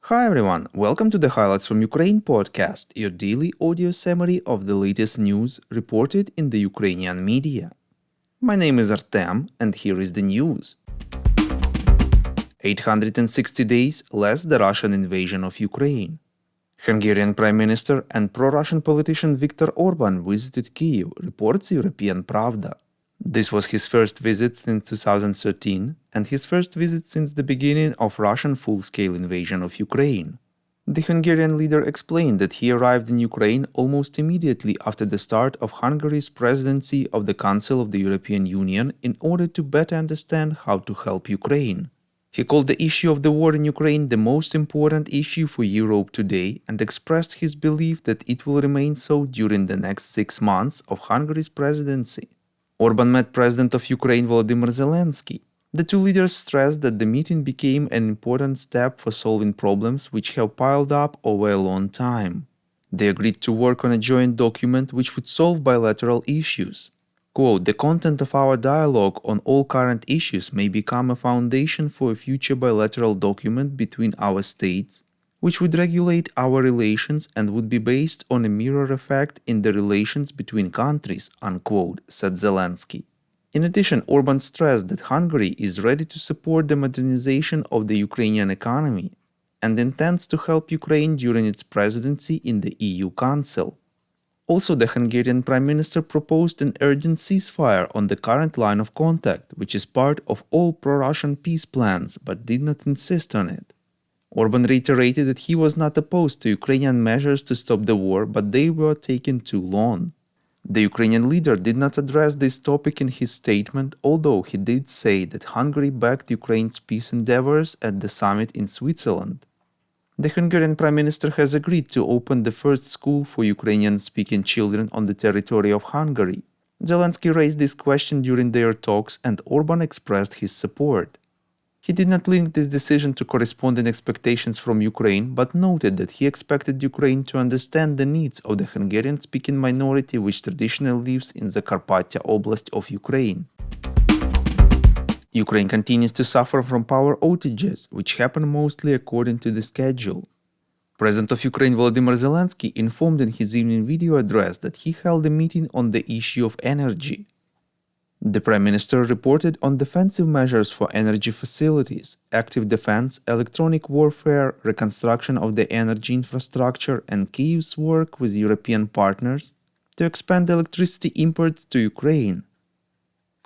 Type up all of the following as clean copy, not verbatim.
Hi everyone, welcome to the Highlights from Ukraine podcast, your daily audio summary of the latest news reported in the Ukrainian media. My name is Artem, and here is the news. 860 days less the Russian invasion of Ukraine. Hungarian Prime Minister and pro-Russian politician Viktor Orban visited Kyiv, reports European Pravda. This was his first visit since 2013 and his first visit since the beginning of Russian full-scale invasion of Ukraine. The Hungarian leader explained that he arrived in Ukraine almost immediately after the start of Hungary's presidency of the Council of the European Union in order to better understand how to help Ukraine. He called the issue of the war in Ukraine the most important issue for Europe today and expressed his belief that it will remain so during the next 6 months of Hungary's presidency. Orban met President of Ukraine Volodymyr Zelensky. The two leaders stressed that the meeting became an important step for solving problems which have piled up over a long time. They agreed to work on a joint document which would solve bilateral issues. Quote, "The content of our dialogue on all current issues may become a foundation for a future bilateral document between our states, which would regulate our relations and would be based on a mirror effect in the relations between countries," unquote, said Zelensky. In addition, Orban stressed that Hungary is ready to support the modernization of the Ukrainian economy and intends to help Ukraine during its presidency in the EU Council. Also, the Hungarian Prime Minister proposed an urgent ceasefire on the current line of contact, which is part of all pro-Russian peace plans, but did not insist on it. Orban reiterated that he was not opposed to Ukrainian measures to stop the war, but they were taking too long. The Ukrainian leader did not address this topic in his statement, although he did say that Hungary backed Ukraine's peace endeavors at the summit in Switzerland. The Hungarian Prime Minister has agreed to open the first school for Ukrainian-speaking children on the territory of Hungary. Zelensky raised this question during their talks, and Orban expressed his support. He did not link this decision to corresponding expectations from Ukraine, but noted that he expected Ukraine to understand the needs of the Hungarian-speaking minority which traditionally lives in the Carpattia Oblast of Ukraine. Ukraine continues to suffer from power outages, which happen mostly according to the schedule. President of Ukraine Volodymyr Zelensky informed in his evening video address that he held a meeting on the issue of energy. The Prime Minister reported on defensive measures for energy facilities, active defense, electronic warfare, reconstruction of the energy infrastructure, and Kyiv's work with European partners to expand electricity imports to Ukraine.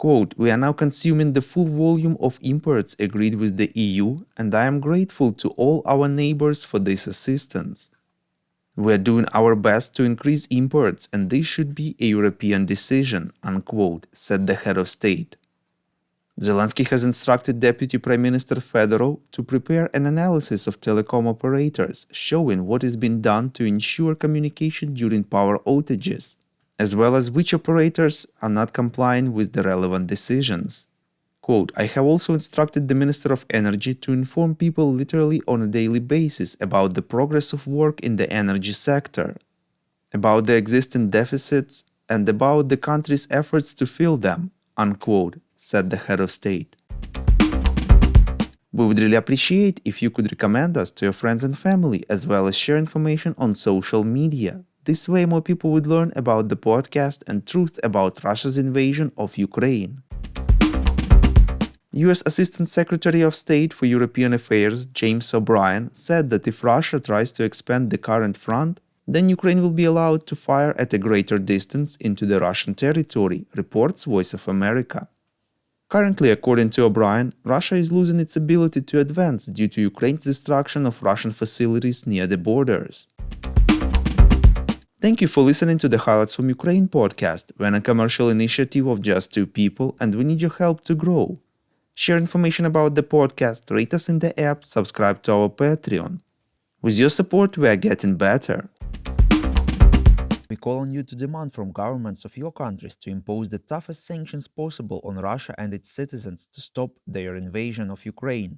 Quote, "We are now consuming the full volume of imports agreed with the EU, and I am grateful to all our neighbors for this assistance. We are doing our best to increase imports, and this should be a European decision," unquote, said the head of state. Zelensky has instructed Deputy Prime Minister Fedorov to prepare an analysis of telecom operators, showing what is being done to ensure communication during power outages, as well as which operators are not complying with the relevant decisions. Quote, "I have also instructed the Minister of Energy to inform people literally on a daily basis about the progress of work in the energy sector, about the existing deficits, and about the country's efforts to fill them," unquote, said the head of state. "We would really appreciate if you could recommend us to your friends and family, as well as share information on social media. This way more people would learn about the podcast and truth about Russia's invasion of Ukraine." US Assistant Secretary of State for European Affairs James O'Brien said that if Russia tries to expand the current front, then Ukraine will be allowed to fire at a greater distance into the Russian territory, reports Voice of America. Currently, according to O'Brien, Russia is losing its ability to advance due to Ukraine's destruction of Russian facilities near the borders. Thank you for listening to the Highlights from Ukraine podcast. We're a commercial initiative of just 2 people, and we need your help to grow. Share information about the podcast, rate us in the app, subscribe to our Patreon. With your support, we are getting better. We call on you to demand from governments of your countries to impose the toughest sanctions possible on Russia and its citizens to stop their invasion of Ukraine.